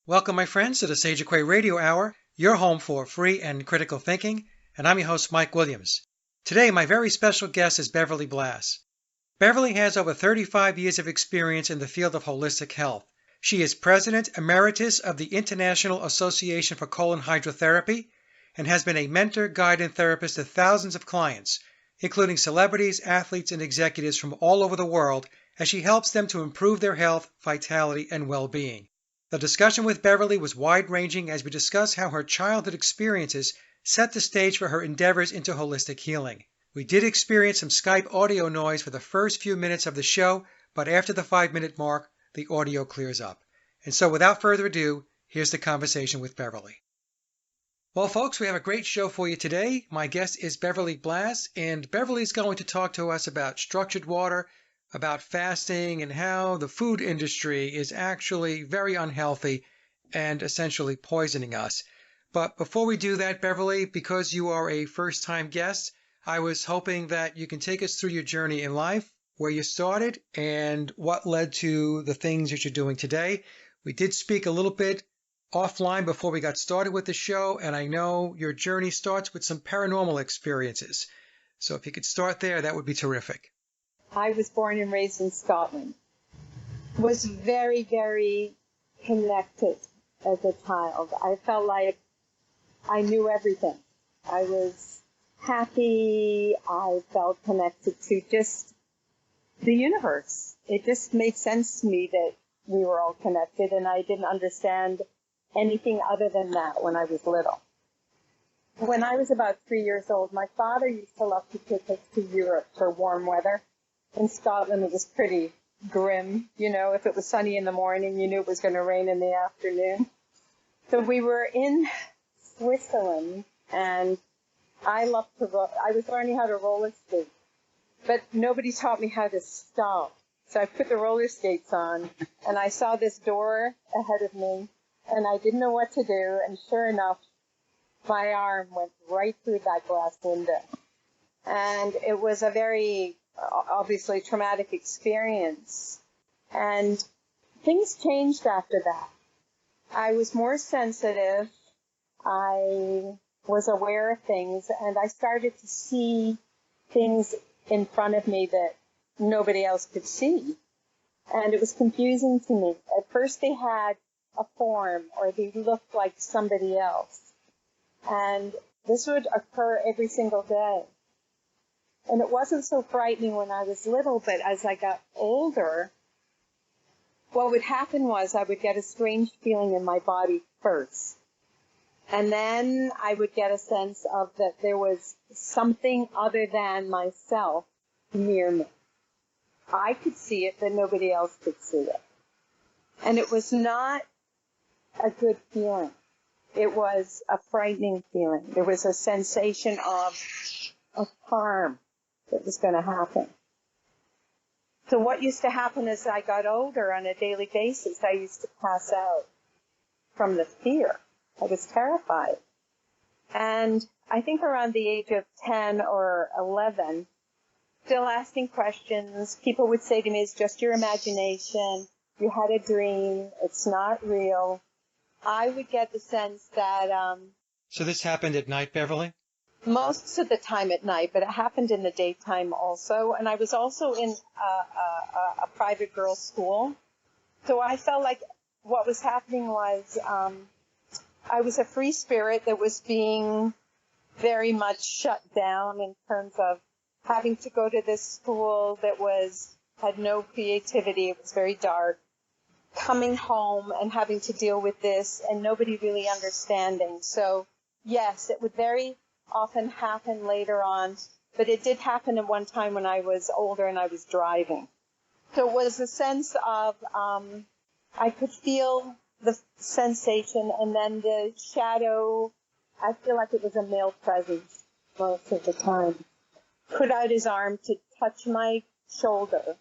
Welcome, my friends, to the Sage Aquay Radio Hour, your home for free and critical thinking, and I'm your host, Mike Williams. Today, my very special guest is Beverley Blass. Beverly has over 35 years of experience in the field of holistic health. She is President Emeritus of the International Association for Colon Hydrotherapy and has been a mentor, guide, and therapist to thousands of clients, including celebrities, athletes, and executives from all over the world, as she helps them to improve their health, vitality, and well-being. The discussion with Beverly was wide-ranging as we discuss how her childhood experiences set the stage for her endeavors into holistic healing. We did experience some Skype audio noise for the first few minutes of the show, but after the 5-minute mark, the audio clears up. And so without further ado, here's the conversation with Beverly. Well, folks, we have a great show for you today. My guest is Beverley Blass, and Beverly's going to talk to us about structured water, about fasting, and how the food industry is actually very unhealthy and essentially poisoning us. But before we do that, Beverly, because you are a first-time guest, I was hoping that you can take us through your journey in life, where you started, and what led to the things that you're doing today. We did speak a little bit offline before we got started with the show, and I know your journey starts with some paranormal experiences. So if you could start there, that would be terrific. I was born and raised in Scotland. Was very, very connected as a child. I felt like I knew everything. I was happy. I felt connected to just the universe. It just made sense to me that we were all connected, and I didn't understand anything other than that when I was little. When I was about 3 years old, my father used to love to take us to Europe for warm weather. In Scotland, it was pretty grim. You know, if it was sunny in the morning, you knew it was going to rain in the afternoon. So we were in Switzerland, and I was learning how to roller skate, but nobody taught me how to stop. So I put the roller skates on, and I saw this door ahead of me, and I didn't know what to do, and sure enough, my arm went right through that glass window. And it was a very obviously traumatic experience. And things changed after that. I was more sensitive. I was aware of things, and I started to see things in front of me that nobody else could see. And it was confusing to me. At first they had a form, or they looked like somebody else. And this would occur every single day. And it wasn't so frightening when I was little, but as I got older, what would happen was I would get a strange feeling in my body first. And then I would get a sense of that there was something other than myself near me. I could see it, but nobody else could see it. And it was not a good feeling. It was a frightening feeling. There was a sensation of harm that was going to happen. So what used to happen as I got older on a daily basis, I used to pass out from the fear. I was terrified. And I think around the age of 10 or 11, still asking questions, people would say to me, it's just your imagination, you had a dream, it's not real. I would get the sense that... So this happened at night, Beverly? Most of the time at night, but it happened in the daytime also. And I was also in a private girls' school. So I felt like what was happening was I was a free spirit that was being very much shut down in terms of having to go to this school that had no creativity. It was very dark. Coming home and having to deal with this and nobody really understanding. So, yes, it would very often happen later on, but it did happen at one time when I was older and I was driving. So it was a sense of, I could feel the sensation, and then the shadow, I feel like it was a male presence most of the time, put out his arm to touch my shoulder,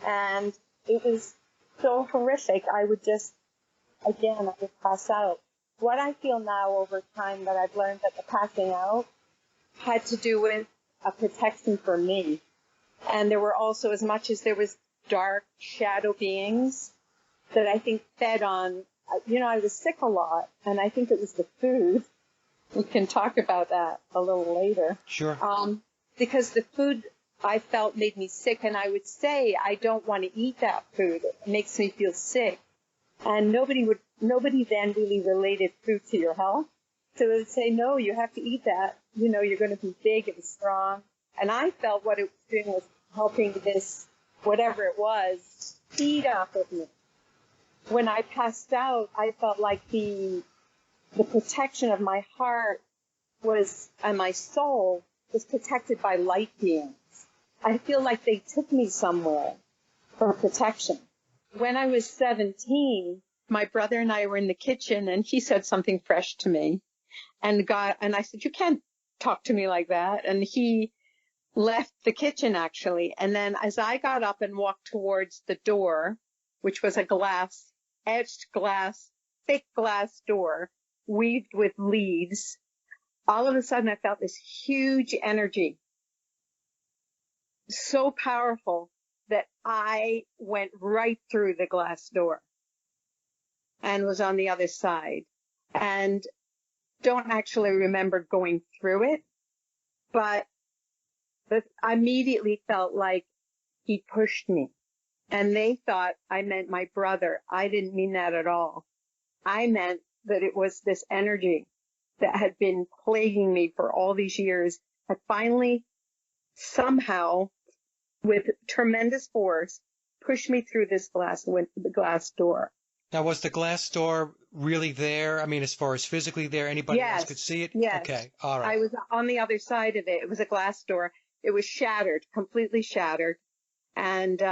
and it was so horrific. I would pass out. What I feel now over time that I've learned that the passing out had to do with a protection for me. And there were also, as much as there was dark shadow beings that I think fed on I was sick a lot, and I think it was the food. We can talk about that a little later. Sure. Because the food I felt made me sick, and I would say, I don't want to eat that food. It makes me feel sick. And nobody then really related food to your health. So they would say, no, you have to eat that. You're going to be big and strong. And I felt what it was doing was helping this, whatever it was, feed off of me. When I passed out, I felt like the protection of my heart and my soul was protected by light beings. I feel like they took me somewhere for protection. When I was 17, my brother and I were in the kitchen, and he said something fresh to me. And I said, you can't talk to me like that. And he left the kitchen, actually. And then as I got up and walked towards the door, which was a etched glass, thick glass door, weaved with leaves, all of a sudden I felt this huge energy, so powerful that I went right through the glass door and was on the other side. And don't actually remember going through it, but I immediately felt like he pushed me. And they thought I meant my brother. I didn't mean that at all. I meant that it was this energy that had been plaguing me for all these years had finally, somehow, with tremendous force, pushed me through the glass door. Now, was the glass door really there? I mean, as far as physically there, anybody else could see it? Yes. Okay, all right. I was on the other side of it. It was a glass door. It was shattered, completely shattered. And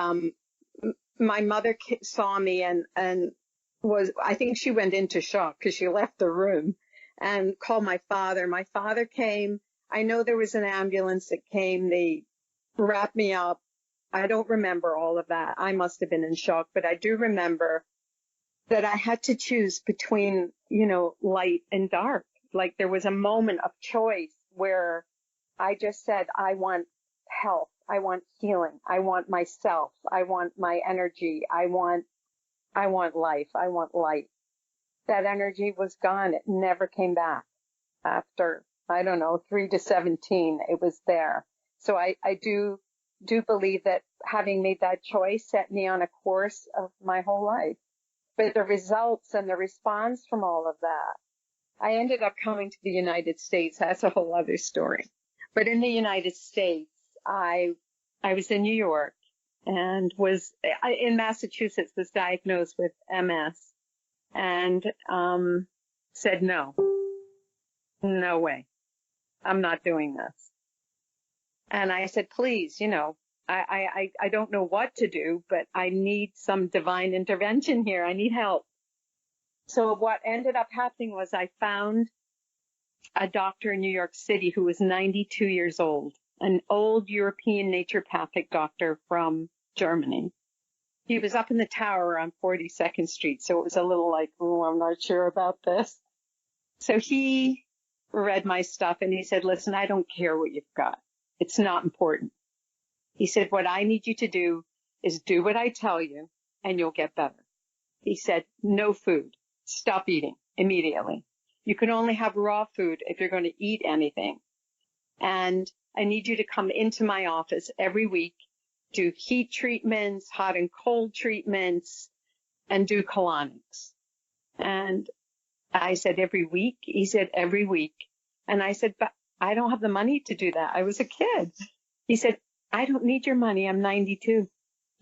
my mother saw me and I think she went into shock because she left the room and called my father. My father came. I know there was an ambulance that came. They wrapped me up. I don't remember all of that. I must have been in shock, but I do remember that I had to choose between, light and dark. Like there was a moment of choice where I just said, I want health. I want healing. I want myself. I want my energy. I want life. I want light. That energy was gone. It never came back after, 3 to 17. It was there. So I do believe that having made that choice set me on a course of my whole life. But the results and the response from all of that, I ended up coming to the United States. That's a whole other story. But in the United States, I was in New York and in Massachusetts, was diagnosed with MS and said, no way. I'm not doing this. And I said, please, I don't know what to do, but I need some divine intervention here. I need help. So what ended up happening was I found a doctor in New York City who was 92 years old, an old European naturopathic doctor from Germany. He was up in the tower on 42nd Street, so it was a little like, oh, I'm not sure about this. So he read my stuff and he said, listen, I don't care what you've got. It's not important. He said, what I need you to do is do what I tell you and you'll get better. He said, no food. Stop eating immediately. You can only have raw food if you're going to eat anything. And I need you to come into my office every week, do heat treatments, hot and cold treatments, and do colonics. And I said, every week? He said, every week. And I said, but I don't have the money to do that. I was a kid. He said, I don't need your money. I'm 92.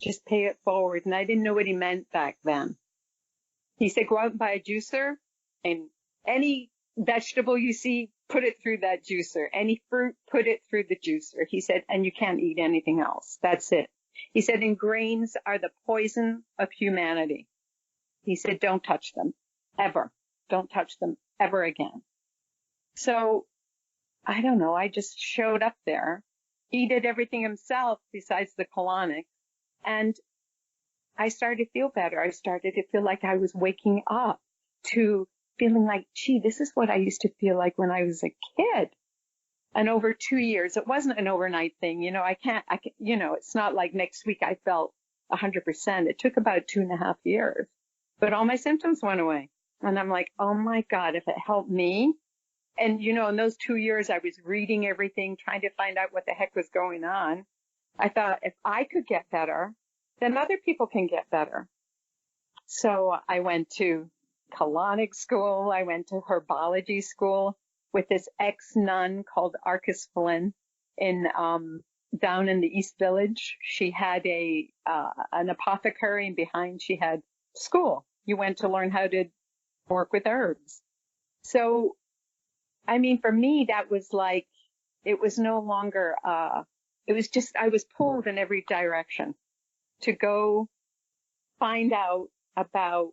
Just pay it forward. And I didn't know what he meant back then. He said, go out and buy a juicer, and any vegetable you see, put it through that juicer. Any fruit, put it through the juicer. He said, and you can't eat anything else. That's it. He said, and grains are the poison of humanity. He said, don't touch them, ever. Don't touch them ever again. So, I don't know. I just showed up there. He did everything himself besides the colonics. And I started to feel better. I started to feel like I was waking up to feeling like, gee, this is what I used to feel like when I was a kid. And over 2 years, it wasn't an overnight thing. It's not like next week I felt 100%. It took about 2.5 years, but all my symptoms went away. And I'm like, oh my God, if it helped me. And, you know, in those 2 years, I was reading everything, trying to find out what the heck was going on. I thought if I could get better, then other people can get better. So I went to colonic school. I went to herbology school with this ex-nun called Arcus Flynn in, down in the East Village. She had an apothecary, and behind she had school. You went to learn how to work with herbs. So, I mean, for me, that was like, it was no longer, it was just, I was pulled in every direction to go find out about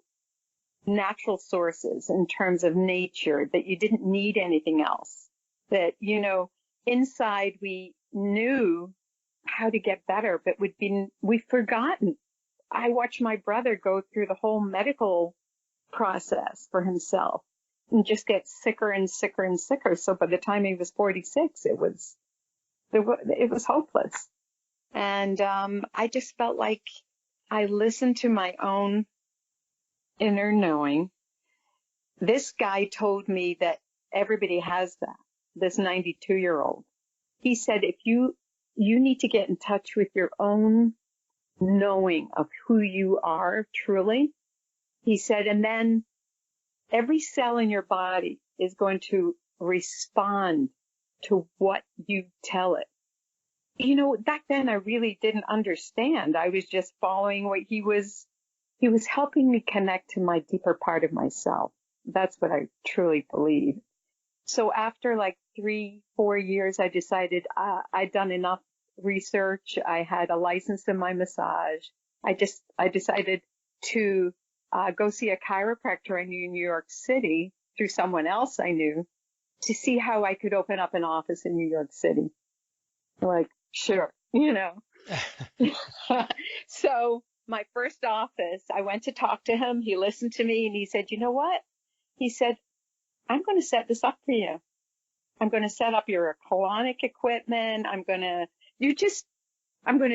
natural sources in terms of nature, that you didn't need anything else, that, you know, inside we knew how to get better, but we've forgotten. I watched my brother go through the whole medical process for himself and just get sicker and sicker and sicker. So by the time he was 46, it was hopeless. And I just felt like I listened to my own inner knowing. This guy told me that everybody has that, this 92-year-old. He said, if you need to get in touch with your own knowing of who you are truly. He said, and then every cell in your body is going to respond to what you tell it. You know, back then I really didn't understand. I was just following what he was helping me connect to my deeper part of myself. That's what I truly believe. So after like 3-4 years, I decided I'd done enough research. I had a license in my massage. I decided to go see a chiropractor I knew in New York City through someone else I knew to see how I could open up an office in New York City. Like, sure, you know. So my first office, I went to talk to him. He listened to me and he said, you know what? He said, I'm going to set this up for you. I'm going to set up your colonic equipment. I'm going to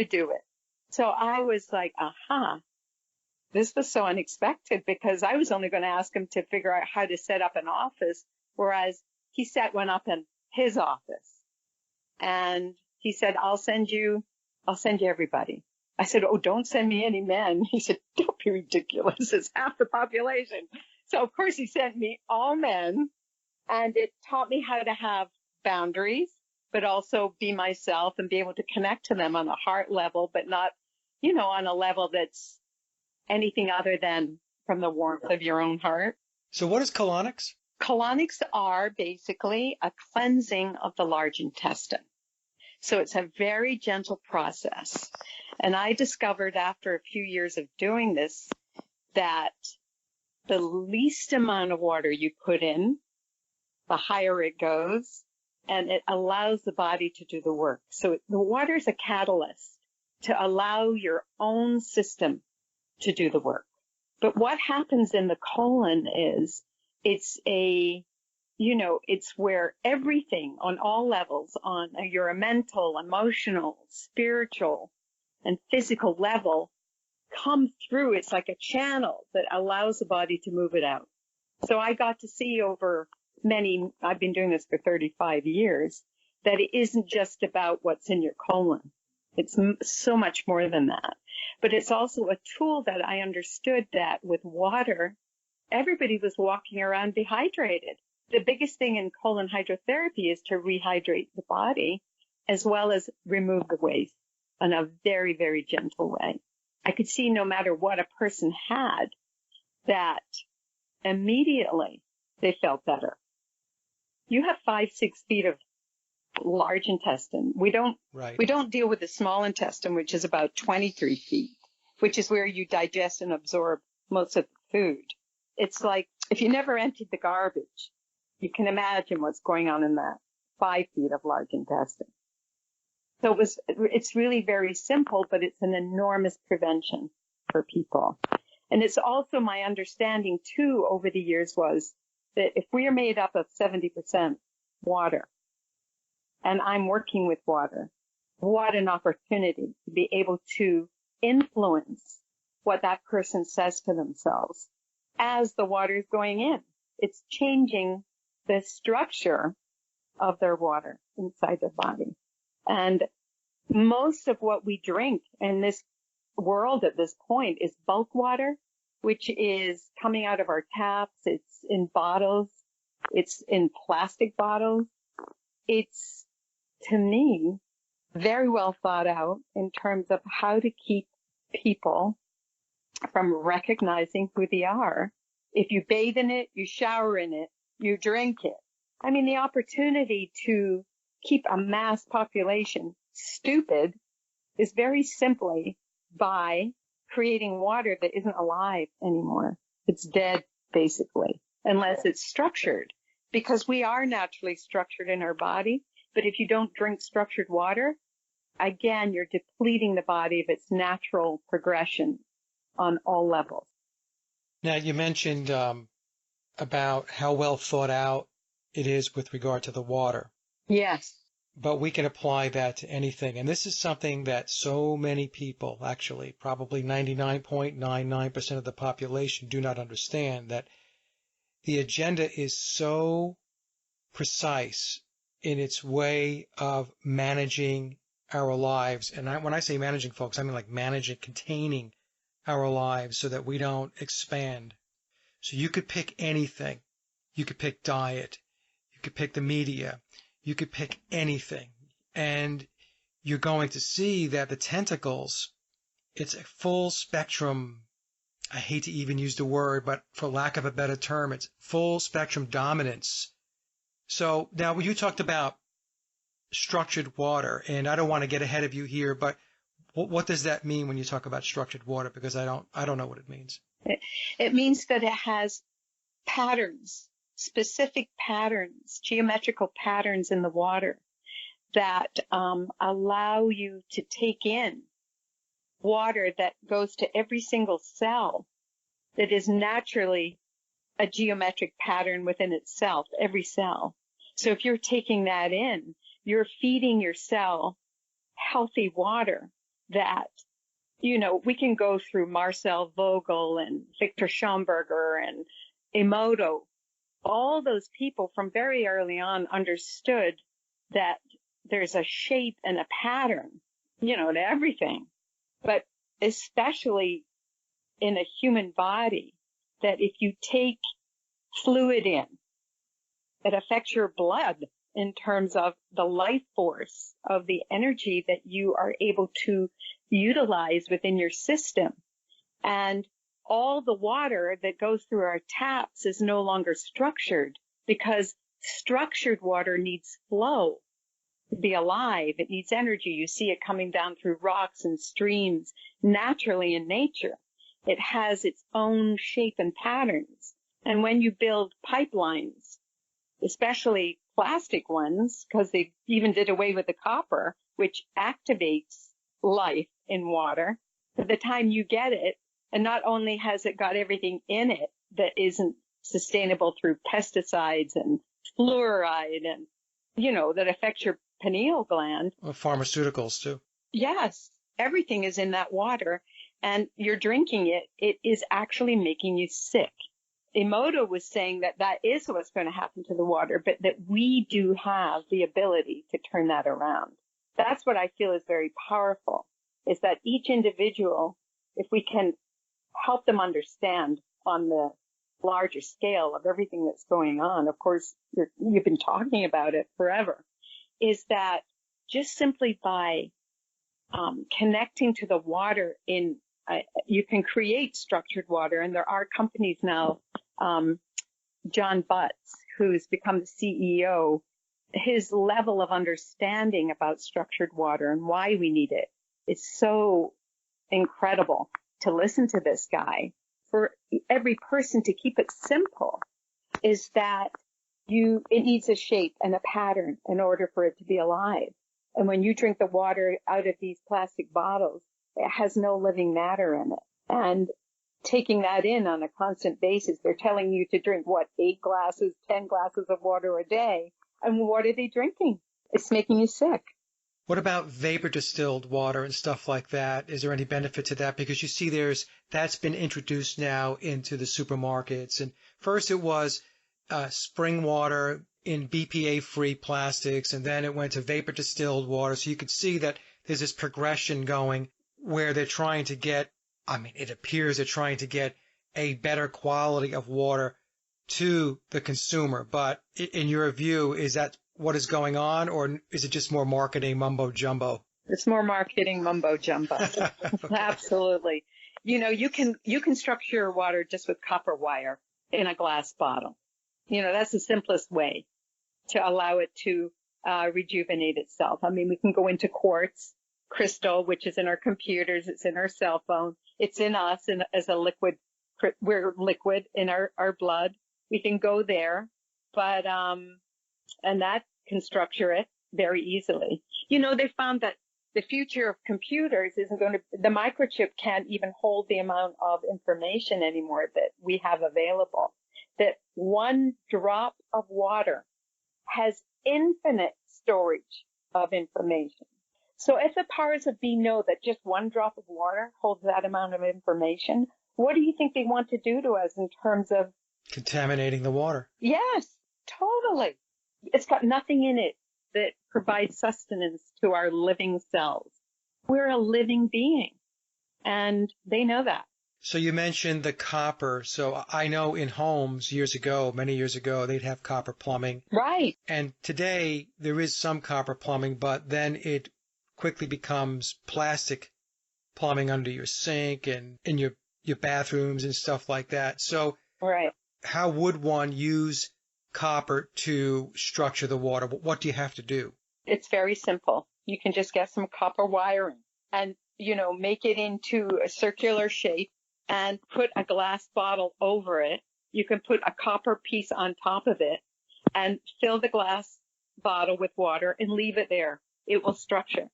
do it. So I was like, aha, this was so unexpected because I was only going to ask him to figure out how to set up an office, whereas he set one up in his office. And he said, I'll send you everybody. I said, oh, don't send me any men. He said, don't be ridiculous. It's half the population. So of course he sent me all men, and it taught me how to have boundaries, but also be myself and be able to connect to them on a heart level, but not, you know, on a level that's anything other than from the warmth of your own heart. So what is colonics? Colonics are basically a cleansing of the large intestine. So it's a very gentle process. And I discovered after a few years of doing this that the least amount of water you put in, the higher it goes, and it allows the body to do the work. So the water is a catalyst to allow your own system to do the work. But what happens in the colon is it's where everything on all levels, on your mental, emotional, spiritual, and physical level come through. It's like a channel that allows the body to move it out. So I got to see I've been doing this for 35 years, that it isn't just about what's in your colon. It's so much more than that. But it's also a tool that I understood that with water, everybody was walking around dehydrated. The biggest thing in colon hydrotherapy is to rehydrate the body as well as remove the waste in a very, very gentle way. I could see no matter what a person had, that immediately they felt better. You have 5-6 feet of large intestine. We don't deal with the small intestine, which is about 23 feet, which is where you digest and absorb most of the food. It's like if you never emptied the garbage, you can imagine what's going on in that 5 feet of large intestine. So it's really very simple, but it's an enormous prevention for people. And it's also my understanding too over the years was that if we are made up of 70% water, and I'm working with water, what an opportunity to be able to influence what that person says to themselves as the water is going in. It's changing the structure of their water inside their body. And most of what we drink in this world at this point is bulk water, which is coming out of our taps. It's in bottles. It's in plastic bottles. It's, to me, very well thought out in terms of how to keep people from recognizing who they are. If you bathe in it, you shower in it, you drink it. I mean, the opportunity to keep a mass population stupid is very simply by creating water that isn't alive anymore. It's dead, basically, unless it's structured, because we are naturally structured in our body. But if you don't drink structured water, again, you're depleting the body of its natural progression on all levels. Now, you mentioned about how well thought out it is with regard to the water. Yes. But we can apply that to anything. And this is something that so many people, actually, probably 99.99% of the population do not understand, that the agenda is so precise in its way of managing our lives. And when I say managing, folks, I mean like managing, containing our lives so that we don't expand. So you could pick anything. You could pick diet. You could pick the media. You could pick anything. And you're going to see that the tentacles, it's a full spectrum. I hate to even use the word, but for lack of a better term, it's full spectrum dominance. So now when you talked about structured water, and I don't want to get ahead of you here, but what does that mean when you talk about structured water? Because I don't know what it means. It means that it has patterns, specific patterns, geometrical patterns in the water that allow you to take in water that goes to every single cell that is naturally a geometric pattern within itself, every cell. So if you're taking that in, you're feeding your cell healthy water that, you know, we can go through Marcel Vogel and Victor Schomburger and Emoto. All those people from very early on understood that there's a shape and a pattern, you know, to everything. But especially in a human body, that if you take fluid in, it affects your blood in terms of the life force of the energy that you are able to utilize within your system. And all the water that goes through our taps is no longer structured, because structured water needs flow to be alive. It needs energy. You see it coming down through rocks and streams naturally in nature. It has its own shape and patterns. And when you build pipelines, especially plastic ones, because they even did away with the copper, which activates life in water, by the time you get it, and not only has it got everything in it that isn't sustainable through pesticides and fluoride and, you know, that affects your pineal gland. Well, pharmaceuticals too. Yes, everything is in that water, and you're drinking it. It is actually making you sick. Emoto was saying that that is what's going to happen to the water, but that we do have the ability to turn that around. That's what I feel is very powerful, is that each individual, if we can help them understand on the larger scale of everything that's going on, of course, you've been talking about it forever, is that just simply by connecting to the water you can create structured water. And there are companies now, John Butts, who's become the CEO, his level of understanding about structured water and why we need it is so incredible to listen to this guy. For every person to keep it simple is that it needs a shape and a pattern in order for it to be alive. And when you drink the water out of these plastic bottles, it has no living matter in it. And taking that in on a constant basis, they're telling you to drink, 8 glasses, 10 glasses of water a day. And what are they drinking? It's making you sick. What about vapor distilled water and stuff like that? Is there any benefit to that? Because you see that's been introduced now into the supermarkets. And first it was spring water in BPA-free plastics, and then it went to vapor distilled water. So you could see that there's this progression going where they're trying to get, it appears they're trying to get a better quality of water to the consumer. But in your view, is that what is going on, or is it just more marketing mumbo jumbo? It's more marketing mumbo jumbo. Absolutely. You can structure your water just with copper wire in a glass bottle. That's the simplest way to allow it to rejuvenate itself. We can go into quartz, crystal, which is in our computers, it's in our cell phone, it's in us as a liquid. We're liquid in our blood. We can go there, but and that can structure it very easily. They found that the future of computers isn't the microchip can't even hold the amount of information anymore that we have available. That one drop of water has infinite storage of information. So if the powers that be know that just one drop of water holds that amount of information, what do you think they want to do to us in terms of contaminating the water? Yes, totally. It's got nothing in it that provides sustenance to our living cells. We're a living being, and they know that. So you mentioned the copper. So I know in homes many years ago, they'd have copper plumbing. Right. And today there is some copper plumbing, but then it quickly becomes plastic plumbing under your sink and in your bathrooms and stuff like that. So right. How would one use copper to structure the water? What do you have to do? It's very simple. You can just get some copper wiring and, make it into a circular shape and put a glass bottle over it. You can put a copper piece on top of it and fill the glass bottle with water and leave it there. It will structure.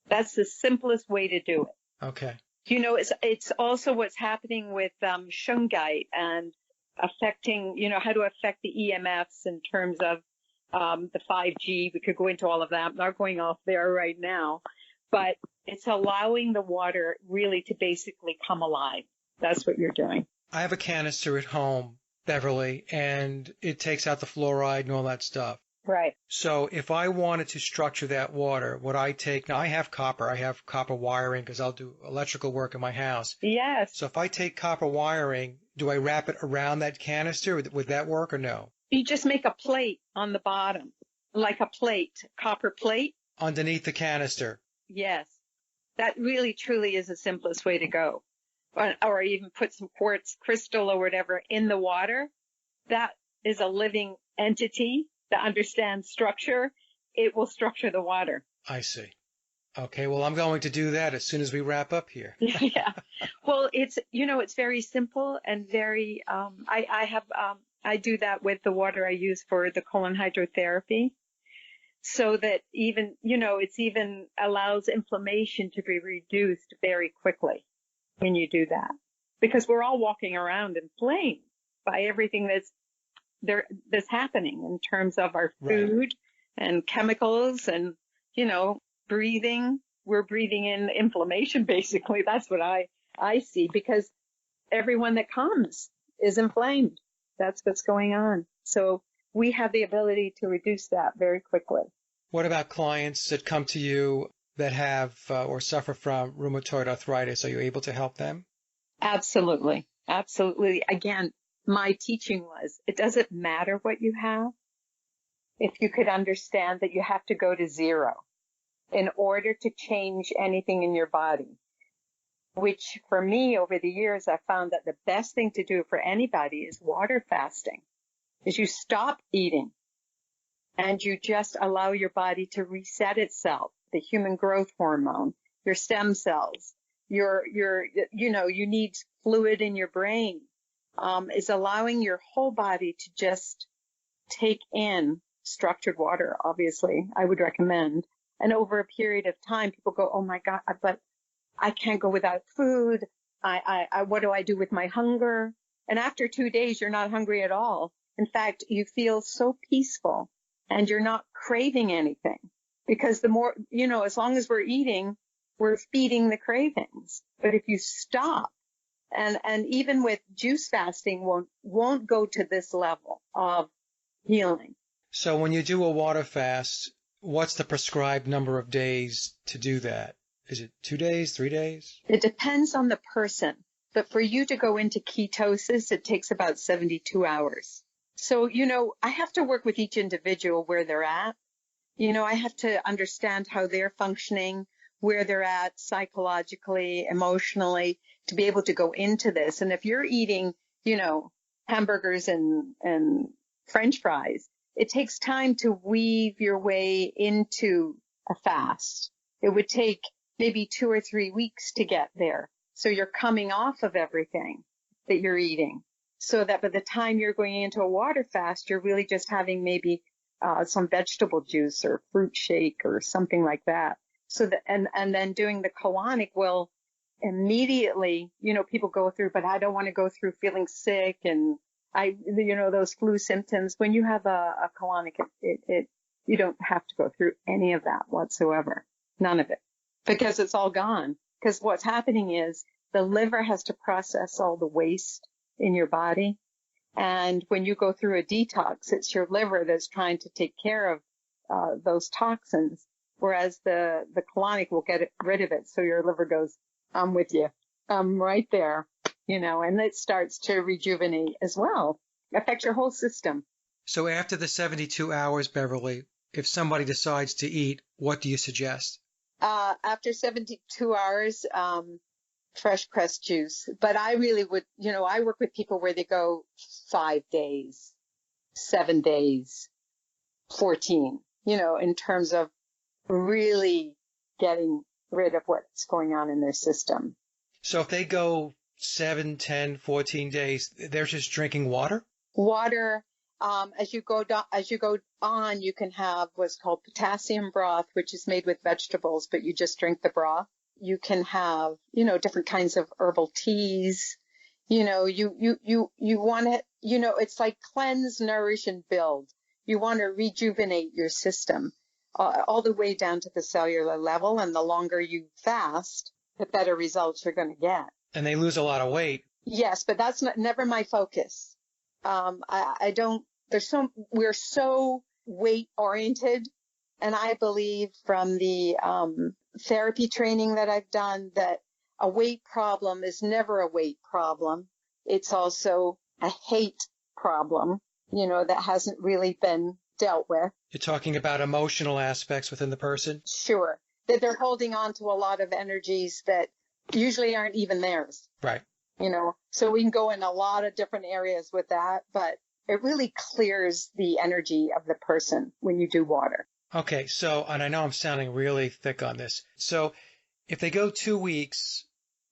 That's the simplest way to do it. Okay. It's also what's happening with shungite and affecting, how to affect the EMFs in terms of the 5G. We could go into all of that. I'm not going off there right now, but it's allowing the water really to basically come alive. That's what you're doing. I have a canister at home, Beverly, and it takes out the fluoride and all that stuff. Right. So if I wanted to structure that water, now I have copper wiring because I'll do electrical work in my house. Yes. So if I take copper wiring, do I wrap it around that canister? Would that work or no? You just make a plate on the bottom, like a plate, copper plate. Underneath the canister. Yes. That really, truly is the simplest way to go. Or even put some quartz crystal or whatever in the water. That is a living entity that understands structure. It will structure the water. I see. Okay, well, I'm going to do that as soon as we wrap up here. Yeah. Well, it's very simple and very, I do that with the water I use for the colon hydrotherapy. So that even, it's even allows inflammation to be reduced very quickly when you do that. Because we're all walking around inflamed by everything that's happening in terms of our food and chemicals and, breathing. We're breathing in inflammation, basically. That's what I see, because everyone that comes is inflamed. That's what's going on. So we have the ability to reduce that very quickly. What about clients that come to you that have or suffer from rheumatoid arthritis? Are you able to help them? Absolutely. Absolutely. Again, my teaching was, it doesn't matter what you have. If you could understand that you have to go to zero in order to change anything in your body, which for me over the years, I found that the best thing to do for anybody is water fasting, is you stop eating and you just allow your body to reset itself, the human growth hormone, your stem cells, you need fluid in your brain, is allowing your whole body to just take in structured water. Obviously, I would recommend. And over a period of time, people go, oh my God, but I can't go without food. What do I do with my hunger? And after 2 days, you're not hungry at all. In fact, you feel so peaceful and you're not craving anything. because the more, as long as we're eating, we're feeding the cravings. But if you stop, and even with juice fasting won't go to this level of healing. So when you do a water fast, what's the prescribed number of days to do that? Is it 2 days, 3 days? It depends on the person. But for you to go into ketosis, it takes about 72 hours. So, I have to work with each individual where they're at. I have to understand how they're functioning, where they're at psychologically, emotionally, to be able to go into this. And if you're eating, hamburgers and French fries, it takes time to weave your way into a fast. It would take maybe 2 or 3 weeks to get there. So you're coming off of everything that you're eating, so that by the time you're going into a water fast, you're really just having maybe some vegetable juice or fruit shake or something like that. So that, and then doing the colonic will immediately, people go through, but I don't want to go through feeling sick and those flu symptoms. When you have a colonic, you don't have to go through any of that whatsoever. None of it, because it's all gone. Because what's happening is the liver has to process all the waste in your body. And when you go through a detox, it's your liver that's trying to take care of those toxins, whereas the colonic will get rid of it. So your liver goes, I'm with you. I'm right there, and it starts to rejuvenate as well. Affects your whole system. So after the 72 hours, Beverly, if somebody decides to eat, what do you suggest? After 72 hours, fresh pressed juice. But I really would, I work with people where they go 5 days, 7 days, 14, in terms of really getting rid of what's going on in their system. So if they go 7, 10, 14 days, they're just drinking water? Water. As you go on, you can have what's called potassium broth, which is made with vegetables, but you just drink the broth. You can have, different kinds of herbal teas. You want to, it's like cleanse, nourish, and build. You want to rejuvenate your system all the way down to the cellular level. And the longer you fast, the better results you're going to get. And they lose a lot of weight. Yes, but that's never my focus. We're so weight oriented. And I believe from the therapy training that I've done that a weight problem is never a weight problem. It's also a hate problem, that hasn't really been dealt with. You're talking about emotional aspects within the person? Sure. That they're holding on to a lot of energies that usually aren't even theirs. Right. So we can go in a lot of different areas with that, but it really clears the energy of the person when you do water. Okay, so, and I know I'm sounding really thick on this. So if they go 2 weeks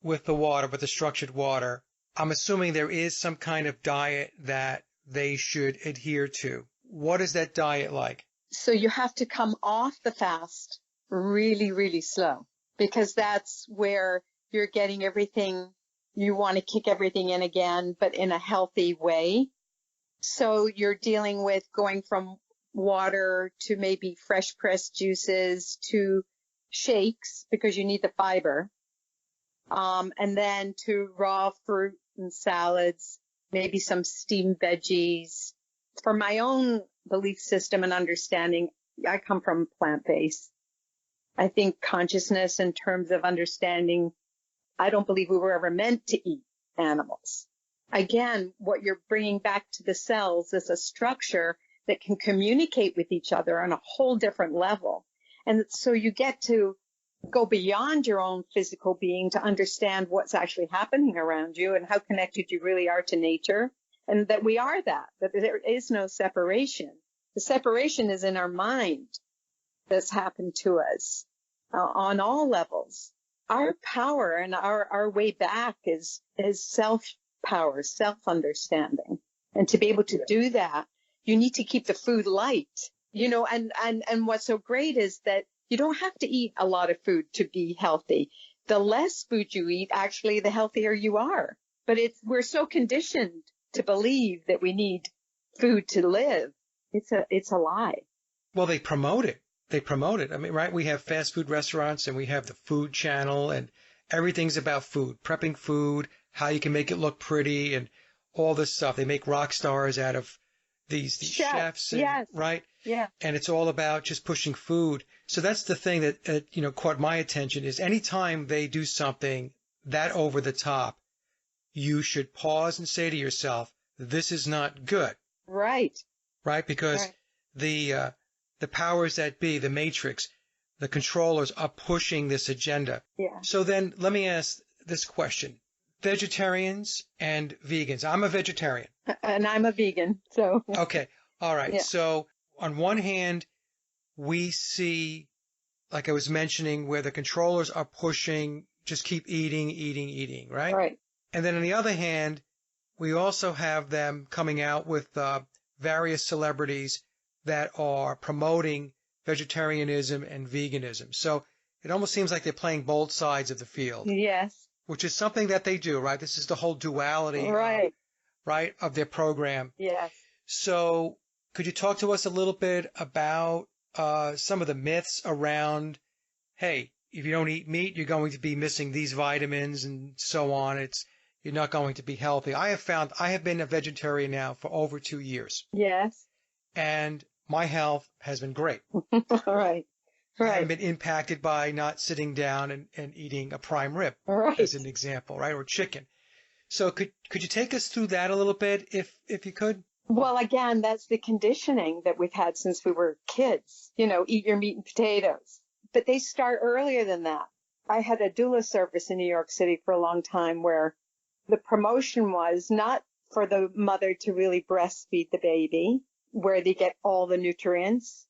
with the water, with the structured water, I'm assuming there is some kind of diet that they should adhere to. What is that diet like? So you have to come off the fast really, really slow, because that's where you're getting everything. You want to kick everything in again, but in a healthy way. So you're dealing with going from water to maybe fresh pressed juices to shakes, because you need the fiber, and then to raw fruit and salads, maybe some steamed veggies. For my own belief system and understanding, I come from plant-based. I think consciousness in terms of understanding, I don't believe we were ever meant to eat animals. Again, what you're bringing back to the cells is a structure that can communicate with each other on a whole different level. And so you get to go beyond your own physical being to understand what's actually happening around you and how connected you really are to nature, and that we are that there is no separation. The separation is in our mind that's happened to us on all levels. Our power and our way back is self-power, self-understanding. And to be able to do that, you need to keep the food light, and what's so great is that you don't have to eat a lot of food to be healthy. The less food you eat, actually, the healthier you are. But we're so conditioned to believe that we need food to live. It's a lie. Well, they promote it. they promote it. I mean, right? We have fast food restaurants and we have the food channel and everything's about food, prepping food, how you can make it look pretty and all this stuff. They make rock stars out of these chefs, and, yes, right? yeah, And it's all about just pushing food. So that's the thing that, caught my attention is anytime they do something that over the top, you should pause and say to yourself, this is not good, right, right? Because right. the powers that be, the matrix, the controllers are pushing this agenda. Yeah. So then let me ask this question. Vegetarians and vegans. I'm a vegetarian. And I'm a vegan, so. Okay. All right. Yeah. So on one hand, we see, like I was mentioning, where the controllers are pushing, just keep eating, right? Right. And then on the other hand, we also have them coming out with various celebrities that are promoting vegetarianism and veganism. So it almost seems like they're playing both sides of the field. Yes. Which is something that they do, right? This is the whole duality, right, right, of their program. Yes. So could you talk to us a little bit about some of the myths around, hey, if you don't eat meat, you're going to be missing these vitamins and so on. You're not going to be healthy. I have been a vegetarian now for over 2 years. Yes. And my health has been great. Right. I Right. haven't been impacted by not sitting down and eating a prime rib, Right. as an example, right, or chicken. So could you take us through that a little bit, if you could? Well, again, that's the conditioning that we've had since we were kids. Eat your meat and potatoes. But they start earlier than that. I had a doula service in New York City for a long time where the promotion was not for the mother to really breastfeed the baby, where they get all the nutrients.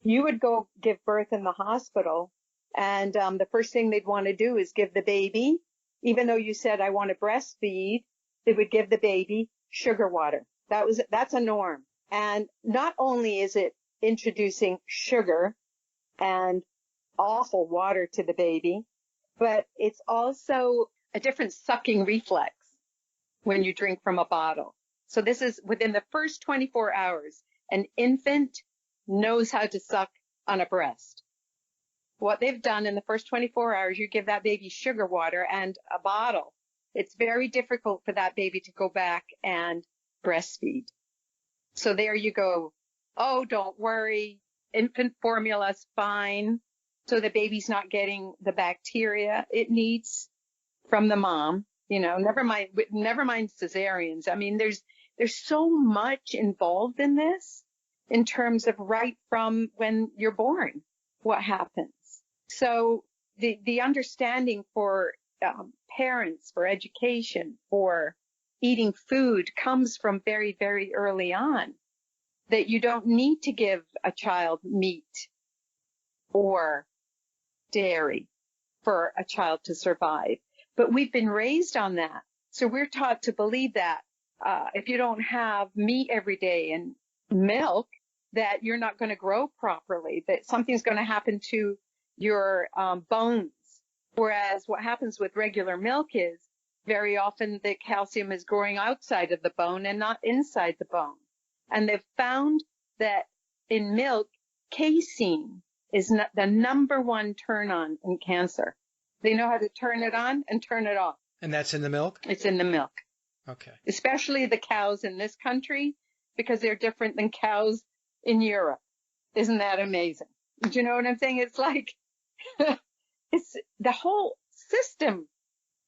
You would go give birth in the hospital, and the first thing they'd want to do is give the baby, even though you said, I want to breastfeed, they would give the baby sugar water. That's a norm. And not only is it introducing sugar and awful water to the baby, but it's also a different sucking reflex when you drink from a bottle. So this is within the first 24 hours, an infant knows how to suck on a breast. What they've done in the first 24 hours, you give that baby sugar water and a bottle. It's very difficult for that baby to go back and breastfeed. So there you go. Oh, don't worry. Infant formula's fine. So the baby's not getting the bacteria it needs from the mom. Never mind cesareans. I mean, there's so much involved in this in terms of right from when you're born, what happens. So the understanding for parents, for education, for eating food comes from very, very early on, that you don't need to give a child meat or dairy for a child to survive. But we've been raised on that. So we're taught to believe that if you don't have meat every day and milk, that you're not going to grow properly, that something's going to happen to your bones. Whereas what happens with regular milk is very often the calcium is growing outside of the bone and not inside the bone. And they've found that in milk, casein is the number one turn on in cancer. They know how to turn it on and turn it off. And that's in the milk? It's in the milk. Okay. Especially Especially the cows in this country, because they're different than cows in Europe. Isn't that amazing? Do you know what I'm saying? It's like, it's the whole system.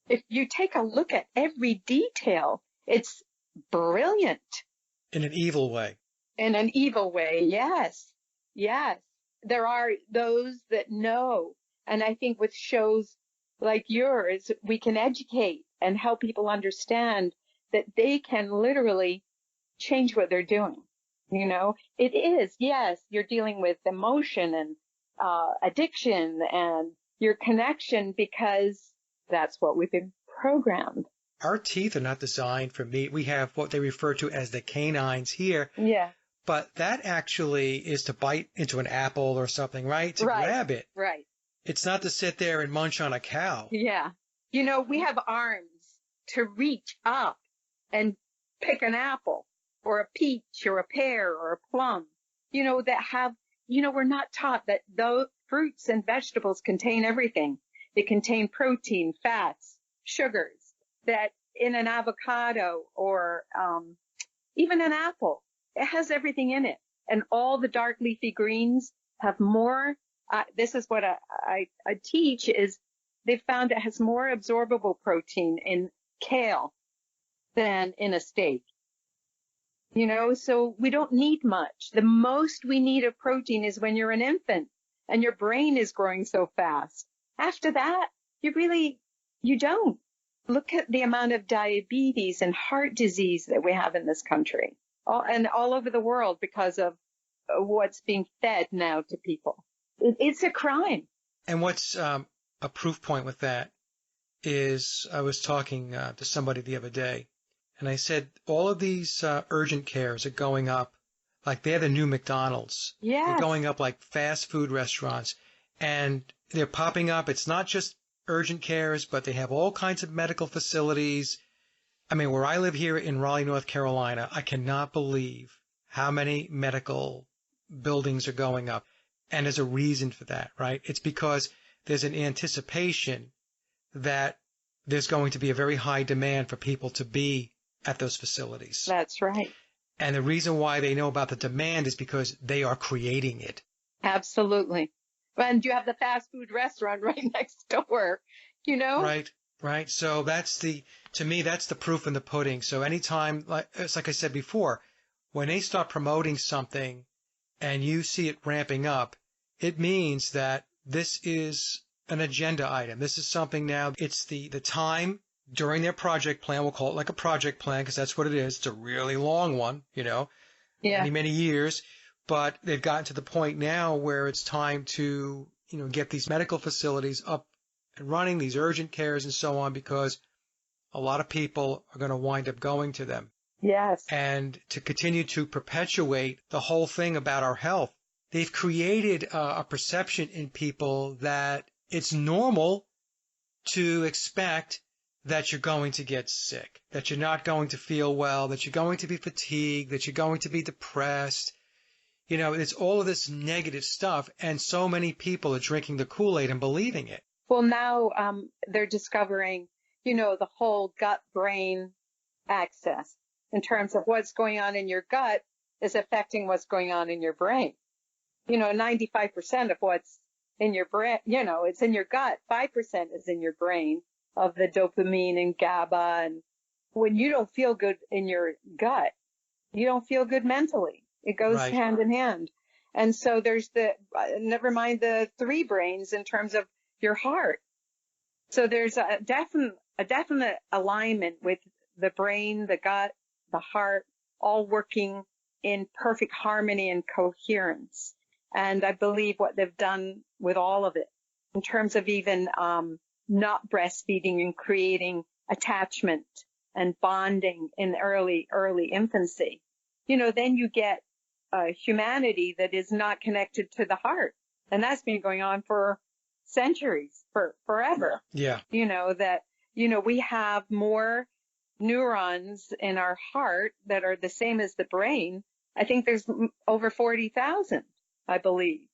If you take a look at every detail, it's brilliant. In an evil way. In an evil way, yes. Yes. There are those that know. And I think with shows like yours, we can educate and help people understand that they can literally change what they're doing. It is, yes, you're dealing with emotion and addiction and your connection, because that's what we've been programmed. Our teeth are not designed for meat. We have what they refer to as the canines here. Yeah. But that actually is to bite into an apple or something, right? To grab it. Right. It's not to sit there and munch on a cow. Yeah. We have arms to reach up and pick an apple or a peach or a pear or a plum, that have we're not taught that those fruits and vegetables contain everything. They contain protein, fats, sugars, that in an avocado or even an apple, it has everything in it. And all the dark leafy greens have more. This is what I teach is they've found it has more absorbable protein in kale than in a steak. So we don't need much. The most we need of protein is when you're an infant and your brain is growing so fast. After that, you don't. Look at the amount of diabetes and heart disease that we have in this country and all over the world because of what's being fed now to people. It's a crime. And what's a proof point with that is I was talking to somebody the other day, and I said all of these urgent cares are going up like they're the new McDonald's. Yes. They're going up like fast food restaurants, and they're popping up. It's not just urgent cares, but they have all kinds of medical facilities. I mean, where I live here in Raleigh, North Carolina, I cannot believe how many medical buildings are going up. And there's a reason for that, right? It's because there's an anticipation that there's going to be a very high demand for people to be at those facilities. That's right. And the reason why they know about the demand is because they are creating it. Absolutely. And you have the fast food restaurant right next door, Right. So to me, that's the proof in the pudding. So anytime, it's like I said before, when they start promoting something and you see it ramping up, it means that this is an agenda item. This is something now, it's the time during their project plan. We'll call it like a project plan because that's what it is. It's a really long one, many, many years. But they've gotten to the point now where it's time to, get these medical facilities up and running, these urgent cares and so on, because a lot of people are going to wind up going to them. Yes. And to continue to perpetuate the whole thing about our health, they've created a perception in people that it's normal to expect that you're going to get sick, that you're not going to feel well, that you're going to be fatigued, that you're going to be depressed. It's all of this negative stuff, and so many people are drinking the Kool-Aid and believing it. Well, now they're discovering, the whole gut-brain axis in terms of what's going on in your gut is affecting what's going on in your brain. 95% of what's in your brain, it's in your gut. 5% is in your brain of the dopamine and GABA. And when you don't feel good in your gut, you don't feel good mentally. It goes hand in hand. And so there's never mind the three brains in terms of your heart. So there's a definite alignment with the brain, the gut, the heart, all working in perfect harmony and coherence. And I believe what they've done with all of it in terms of even not breastfeeding and creating attachment and bonding in early infancy, then you get humanity that is not connected to the heart. And that's been going on for centuries, forever. Yeah. We have more neurons in our heart that are the same as the brain. I think there's over 40,000, I believe.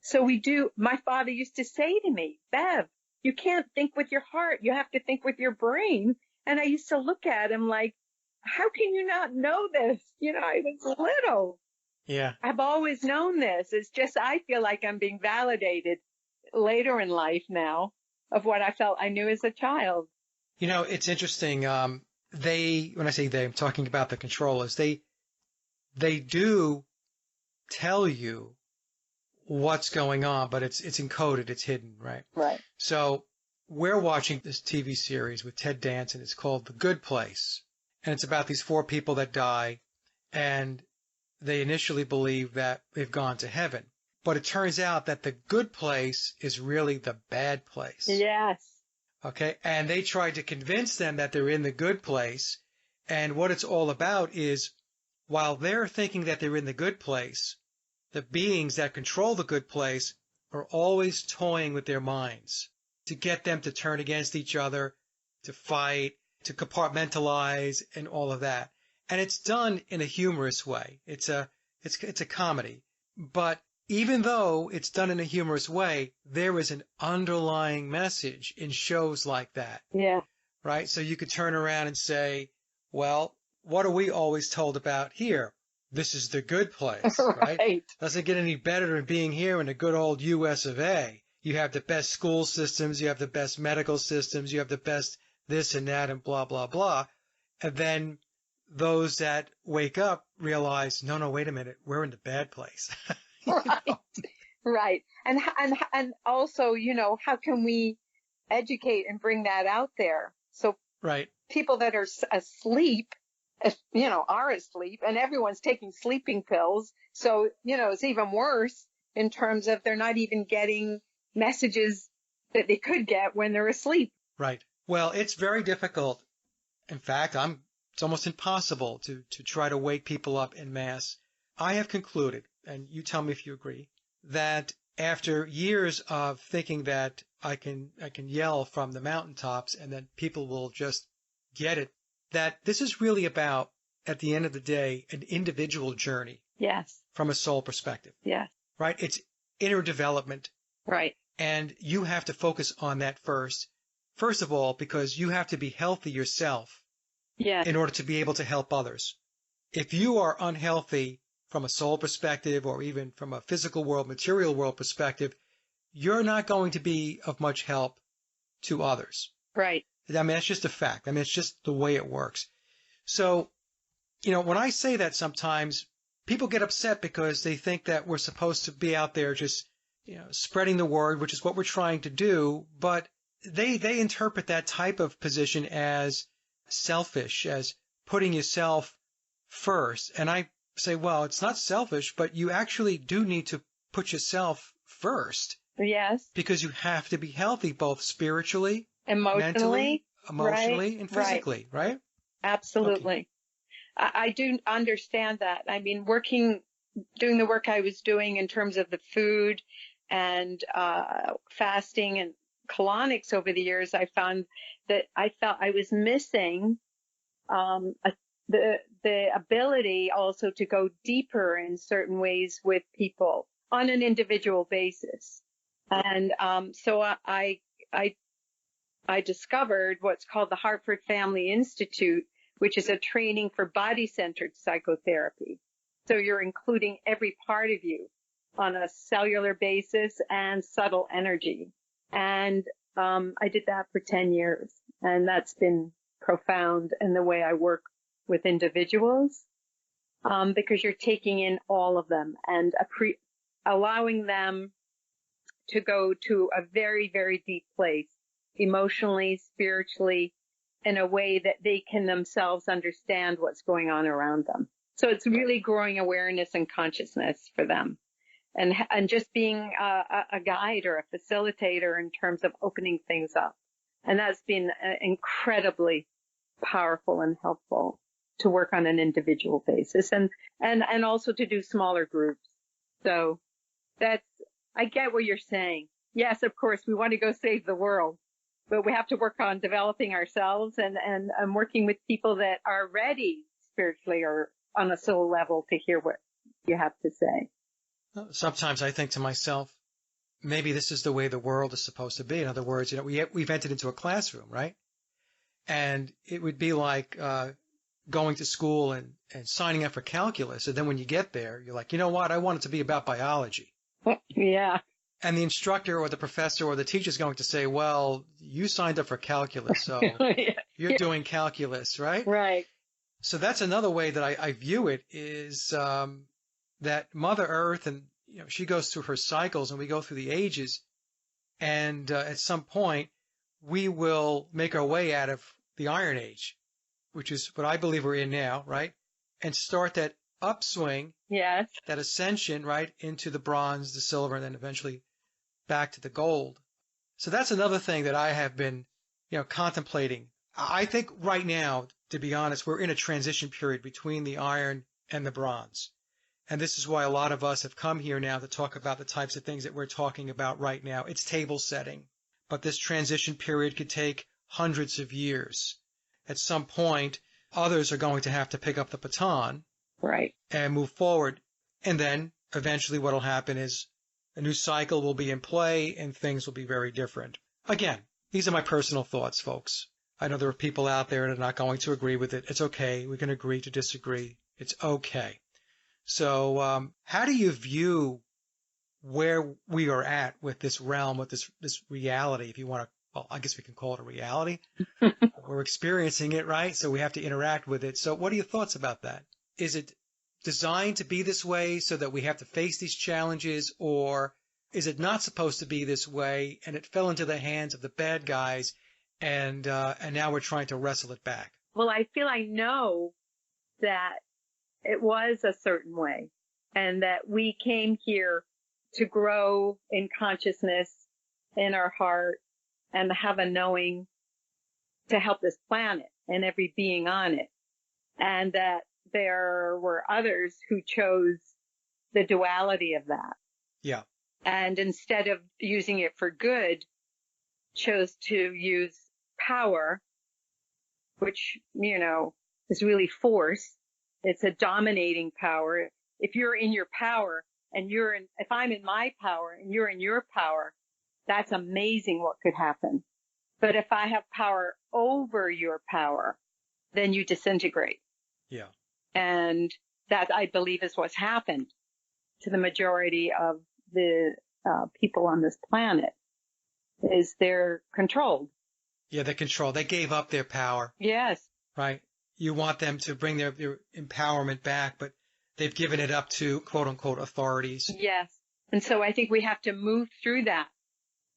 So my father used to say to me, Bev, you can't think with your heart. You have to think with your brain. And I used to look at him like, how can you not know this? I was little. Yeah. I've always known this. It's just I feel like I'm being validated later in life now of what I felt I knew as a child. It's interesting. When I say they, I'm talking about the controllers. They do tell you what's going on, but it's encoded, it's hidden, right? Right. So we're watching this TV series with Ted Danson. It's called The Good Place. And it's about these 4 people that die, and they initially believe that they've gone to heaven. But it turns out that the good place is really the bad place. Yes. Okay. And they tried to convince them that they're in the good place. And what it's all about is while they're thinking that they're in the good place, the beings that control the good place are always toying with their minds to get them to turn against each other, to fight, to compartmentalize, and all of that. And it's done in a humorous way. It's a comedy. But even though it's done in a humorous way, there is an underlying message in shows like that. Yeah. Right? So you could turn around and say, well, what are we always told about here? This is the good place, right? Right. Doesn't get any better than being here in the good old US of A. You have the best school systems, you have the best medical systems, you have the best this and that and blah, blah, blah. And then those that wake up realize, no, wait a minute, we're in the bad place. Right. Right. And also, how can we educate and bring that out there? So Right. people that are asleep, are asleep, and everyone's taking sleeping pills. So, it's even worse in terms of they're not even getting messages that they could get when they're asleep. Right. Well, it's very difficult. In fact, it's almost impossible to try to wake people up en masse. I have concluded, and you tell me if you agree, that after years of thinking that I can yell from the mountaintops and then people will just get it, that this is really about, at the end of the day, an individual journey. Yes. From a soul perspective. Yes. Right? It's inner development. Right. And you have to focus on that first. First of all, because you have to be healthy yourself. Yes. In order to be able to help others. If you are unhealthy from a soul perspective or even from a physical world, material world perspective, you're not going to be of much help to others. Right. I mean, that's just a fact. I mean, it's just the way it works. So, when I say that sometimes people get upset because they think that we're supposed to be out there just, spreading the word, which is what we're trying to do. But they interpret that type of position as selfish, as putting yourself first. And I say, well, it's not selfish, but you actually do need to put yourself first. Yes. Because you have to be healthy, both spiritually, emotionally, mentally, and physically, right? Absolutely. Okay. I do understand that. I mean, doing the work I was doing in terms of the food and fasting and colonics over the years, I found that I felt I was missing the ability also to go deeper in certain ways with people on an individual basis. And so I discovered what's called the Hartford Family Institute, which is a training for body-centered psychotherapy. So you're including every part of you on a cellular basis and subtle energy. And I did that for 10 years, and that's been profound in the way I work with individuals, because you're taking in all of them and allowing them to go to a very, very deep place, emotionally, spiritually, in a way that they can themselves understand what's going on around them. So it's really growing awareness and consciousness for them. And just being a guide or a facilitator in terms of opening things up. And that's been incredibly powerful and helpful to work on an individual basis and also to do smaller groups. So I get what you're saying. Yes, of course, we want to go save the world, but we have to work on developing ourselves and working with people that are ready spiritually or on a soul level to hear what you have to say. Sometimes I think to myself, maybe this is the way the world is supposed to be. In other words, we've entered into a classroom, right? And it would be like going to school and signing up for calculus. And then when you get there, you're like, you know what? I want it to be about biology. Yeah. And the instructor or the professor or the teacher is going to say, well, you signed up for calculus, so you're doing calculus, right? Right. So that's another way that I view it is that Mother Earth, and she goes through her cycles and we go through the ages. And at some point, we will make our way out of the Iron Age, which is what I believe we're in now, right? And start that upswing, yes, that ascension, right, into the bronze, the silver, and then eventually back to the gold. So that's another thing that I have been, contemplating. I think right now, to be honest, we're in a transition period between the iron and the bronze. And this is why a lot of us have come here now to talk about the types of things that we're talking about right now. It's table setting. But this transition period could take hundreds of years. At some point, others are going to have to pick up the baton. Right. And move forward. And then eventually what will happen is a new cycle will be in play and things will be very different. Again, these are my personal thoughts, folks. I know there are people out there that are not going to agree with it. It's okay. We can agree to disagree. It's okay. So how do you view where we are at with this realm, with this reality, if you want to, well, I guess we can call it a reality. We're experiencing it, right? So we have to interact with it. So what are your thoughts about that? Is it designed to be this way so that we have to face these challenges, or is it not supposed to be this way and it fell into the hands of the bad guys and now we're trying to wrestle it back? Well, I feel I know that it was a certain way and that we came here to grow in consciousness in our heart and have a knowing to help this planet and every being on it. And that there were others who chose the duality of that. Yeah. And instead of using it for good, chose to use power, which, is really force. It's a dominating power. If you're in your power and if I'm in my power and you're in your power, that's amazing what could happen. But if I have power over your power, then you disintegrate. Yeah. And that, I believe, is what's happened to the majority of the people on this planet, is they're controlled. Yeah, they're controlled. They gave up their power. Yes. Right. You want them to bring their empowerment back, but they've given it up to quote unquote authorities. Yes. And so I think we have to move through that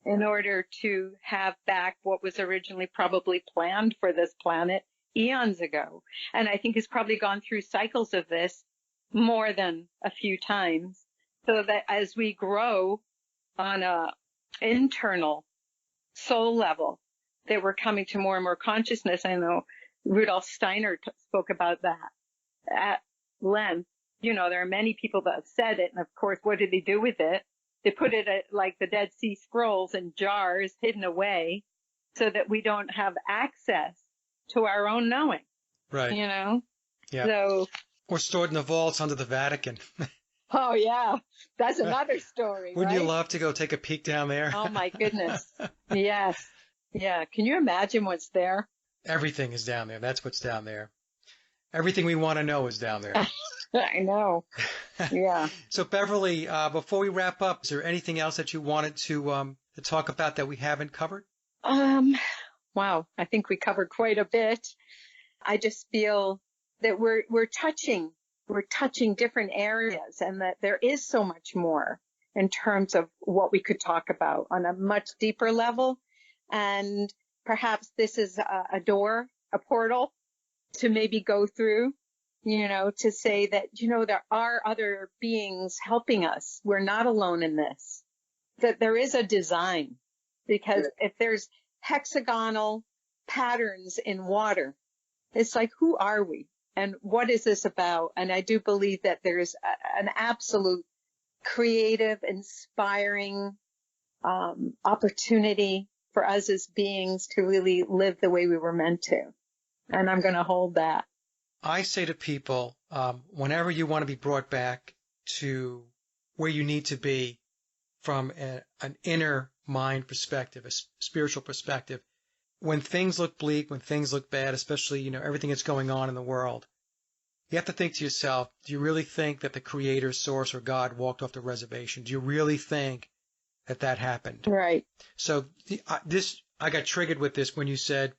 in order to have back what was originally probably planned for this planet eons ago. And I think it's probably gone through cycles of this more than a few times, so that as we grow on a internal soul level, that we're coming to more and more consciousness. I know Rudolf Steiner spoke about that at length. There are many people that have said it. And of course, what did they do with it? They put it like the Dead Sea Scrolls in jars hidden away so that we don't have access to our own knowing. Right. Yeah. So, or stored in the vaults under the Vatican. Oh, yeah. That's another story. Wouldn't right? you love to go take a peek down there? Oh, my goodness. Yes. Yeah. Can you imagine what's there? Everything is down there. That's what's down there. Everything we want to know is down there. I know. Yeah. So, Beverly, before we wrap up, is there anything else that you wanted to talk about that we haven't covered? Wow. I think we covered quite a bit. I just feel that we're touching different areas, and that there is so much more in terms of what we could talk about on a much deeper level. And perhaps this is a door, a portal to maybe go through, to say that, there are other beings helping us. We're not alone in this, that there is a design, because if there's hexagonal patterns in water, it's like, who are we? And what is this about? And I do believe that there's an absolute creative, inspiring opportunity for us as beings to really live the way we were meant to. And I'm going to hold that. I say to people, whenever you want to be brought back to where you need to be from an inner mind perspective, a spiritual perspective, when things look bleak, when things look bad, especially, everything that's going on in the world, you have to think to yourself, do you really think that the creator, source, or God walked off the reservation? Do you really think that happened? Right. So I got triggered with this when you said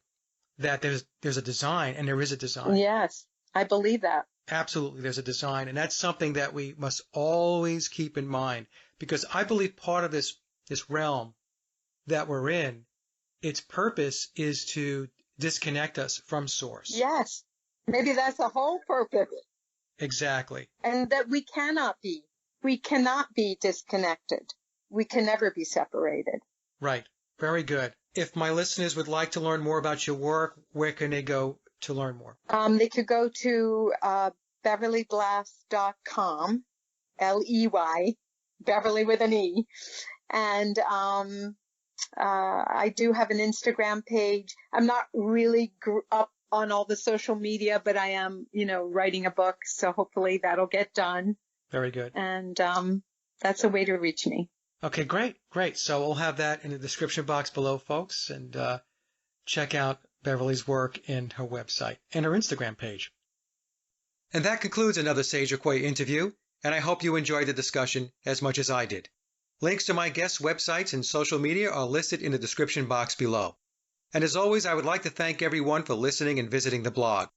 that there's a design, and there is a design. Yes, I believe that. Absolutely, there's a design, and that's something that we must always keep in mind, because I believe part of this realm that we're in, its purpose is to disconnect us from source. Yes, maybe that's the whole purpose. Exactly. And that we cannot be disconnected. We can never be separated. Right. Very good. If my listeners would like to learn more about your work, where can they go to learn more? They could go to beverlyblass.com, Ley, Beverly with an E. And I do have an Instagram page. I'm not really up on all the social media, but I am, writing a book. So hopefully that'll get done. Very good. And that's a way to reach me. Okay, great. So we'll have that in the description box below, folks, and check out Beverly's work and her website and her Instagram page. And that concludes another Sage Okoye interview, and I hope you enjoyed the discussion as much as I did. Links to my guests' websites and social media are listed in the description box below. And as always, I would like to thank everyone for listening and visiting the blog.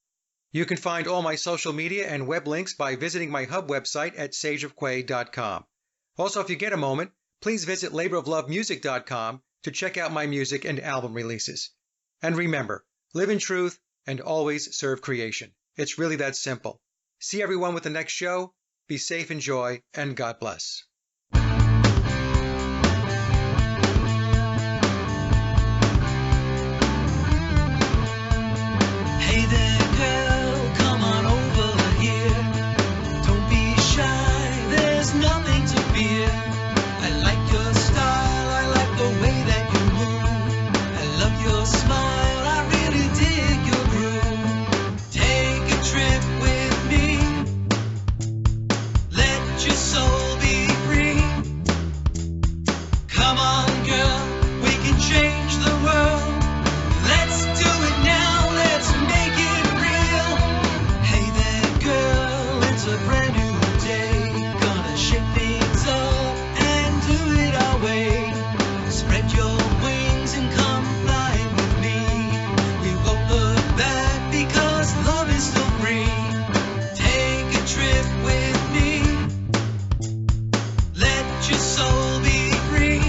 You can find all my social media and web links by visiting my hub website at sageofquay.com. Also, if you get a moment, please visit laboroflovemusic.com to check out my music and album releases. And remember, live in truth and always serve creation. It's really that simple. See everyone with the next show. Be safe, enjoy, and God bless. Hey there, girl, come on over here. Don't be shy, there's nothing to fear. I like your style, I like the way that you move. I love your smile, I really dig your groove. Take a trip with me, let your soul be free. Come on, girl, we can change the world. Let's do it now, let's make it real. Hey there, girl, it's a brand new day. Gonna shake things up and do it our way. Spread your wings and come fly with me. We won't look back because love is still free. Take a trip with me, let your soul be free.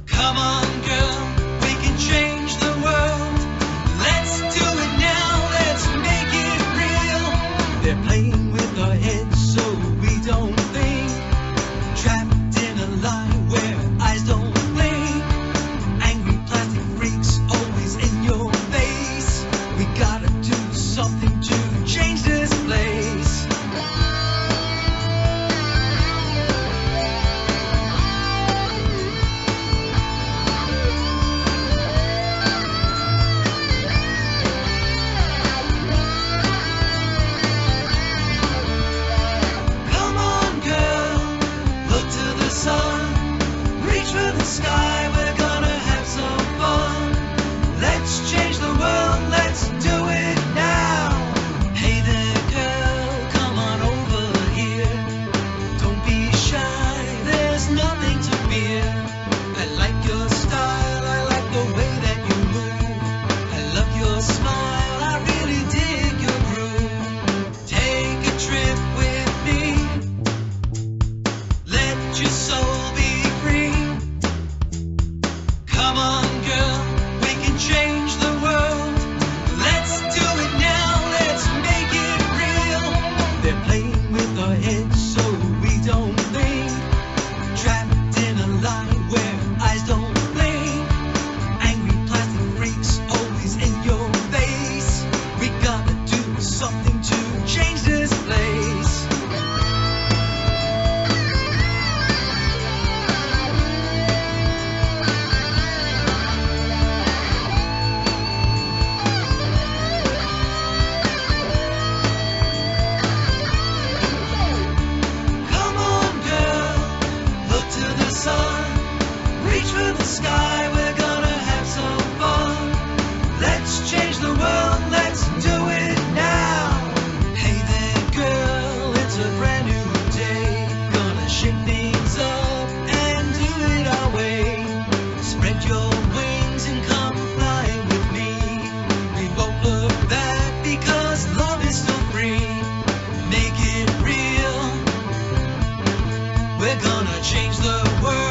Come on, girl, we can change the world. Let's do it now, let's make it real. They're playing with our heads so we don't think. Trapped in a lie where eyes don't blink. Angry plastic freaks always in your face. We gotta do something to change this place. Come on, girl, look to the sun. Reach for the sky, we're gonna have some fun. Let's change the world, let's do it now. Hey there, girl, come on over here. Don't be shy, there's nothing to fear. I like your style, I like the way that you move. I love your smile, I really dig your groove. Take a trip with me, let your soul be free. Come on, girl, we can change the world. Let's do it now, let's make it real. They're playing with our heads so we don't think. Trapped in a lie where eyes don't blink. Angry plastic freaks always in your face. We gotta do something to change this place. Come on, girl, look to the sun. Reach for the sky, we're gonna have some fun. Let's change the world, let's do it now. Hey there, girl, it's a brand new day. Gonna shake things up and do it our way. Spread your wings and come fly with me. We won't look back because love is still free. Make it real. We're gonna change the world.